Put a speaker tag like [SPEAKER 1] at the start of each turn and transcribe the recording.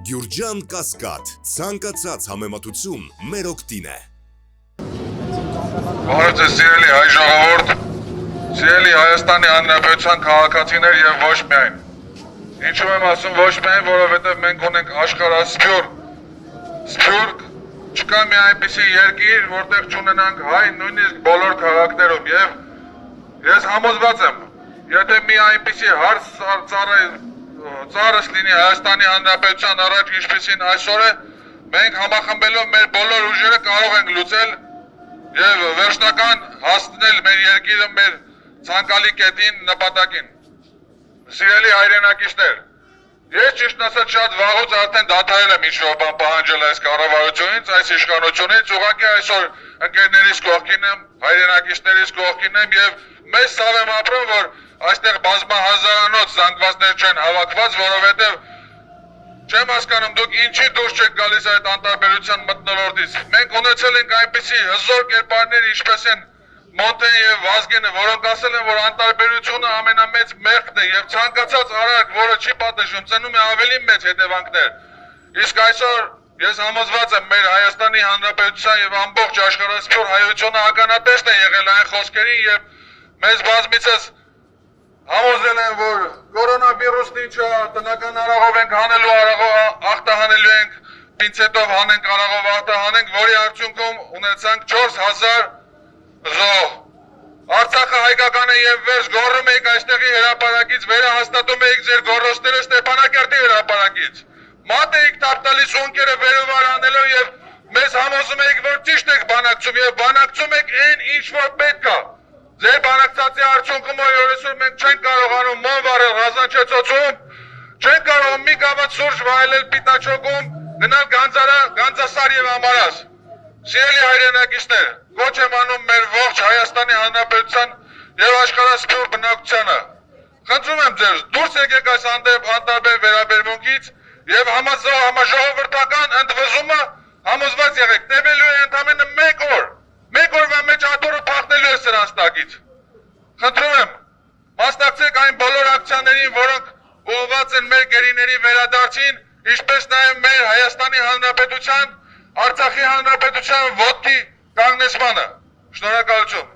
[SPEAKER 1] Գյուրջան Կասկադ, ցանկացած համեմատություն մեր օգտին է։
[SPEAKER 2] Բարև ձեզ սիրելի հայ ժողովուրդ, սիրելի Հայաստանի Հանրապետության քաղաքացիներ եւ ոչ միայն։ Ինչու եմ ասում ոչ միայն, որովհետեւ մենք ունենք աշխարհասփյուռ, սփյուռք, չկա մի այնպիսի երկիր, որտեղ չունենանք հայ նույնիսկ բոլոր քաղաքներում եւ ես համոզված եմ, եթե մի այնպիսի հարց ծառս լինի Հայաստանի Հանրապետության առաջ, ինչպեսին այսօր է, մենք համախմբելով մեր բոլոր ուժերը կարող ենք լուծել եւ վերջնական հասցնել մեր երկիրը մեր ցանկալի կետին, նպատակին։ Սիրելի հայրենակիցներ, ես ճիշտ ասած շատ վաղուց արդեն դադարել եմ ինչ-որ բան պահանջել այս կառավարությունից, այս իշխանությունից, ուղղակի այսօր ընկերներիս կողքին եմ, հայրենակիցներիս կողքին եմ եւ մեզ ցավ եմ ապրում, որ այստեղ բազմահազարանոց զանգվածներ չեն հավաքված, որովհետեւ չեմ հասկանում դուք ինչի դուրս չեք գալիս այդ անտարբերության մթնոլորտից։ Մենք ունեցել ենք այնպիսի հզոր կերպարներ, ինչպես են Մոնտեն եւ Վազգենը, որոնք ասել են, որ անտարբերությունը ամենամեծ մեղքն է եւ ցանկացած արարք, որը չի պատժում, ծնում է ավելի մեծ հետևանքներ։ Իսկ այսօր ես համոզված եմ, մեր Հայաստանի Հանրապետության եւ ամբողջ աշխարհասփյուռ հայությունը ականատեսն է եղել այն խոսքերին եւ մեզ բազմիցս համոզել են, որ կորոնավիրուսն ինչը տնական արաղով ենք հանելու, ախտահանելու ենք, պինցետով հանենք, արաղով ախտահանենք, որի արդյունքում ունեցանք 4000 զոհ։ Արցախը հայկական է եւ վերջ գոռում եք այստեղի հրապարակից, վերահաստատում եք ձեր գոռոստները Ստեփանակերտի հրապարակից։ Մատ եք տապտալիս ունկերը վերուվար անելով եւ մեզ համոզում եք, որ ճիշտ եք բանակցում եւ բանակցում եք այն ինչ որ պետք է։ Ձեր բանակցածի արդյունքում այսօր մենք չենք կարողանում մոմ վարել Ղազանչեցոցում, չենք կարող մի գավաթ սուրճ վայելել Պիտաչոկում, գնալ Գանձասար եւ Ամարաս։ Սիրելի հայրենակիցներ, կոչ եմ անում մեր ողջ Հայաստանի Հանրապետության եւ աշխարհասփյուռ բնակչությանը։ Խնդրում եմ ձեզ, դուրս եկեք այս անտարբեր վերաբերմունքից եւ համաժողովրդական ընդվզումը համոզված եղեք, տևելու է ընդամենը 1 օր։ 1 օրվա մեջ աթոռը փախնելու է սրանց տակից։ Խնդրում եմ, մասնակցեք այն բոլոր ակցիաներին, որոնք ուղղված են մեր գերիների վերադարձին, ինչպես նաեւ մեր Հայաստանի Հանրապետության, Արցախի Հանրապետության ոտքի կանգնեցմանը։ Շնորհակալություն։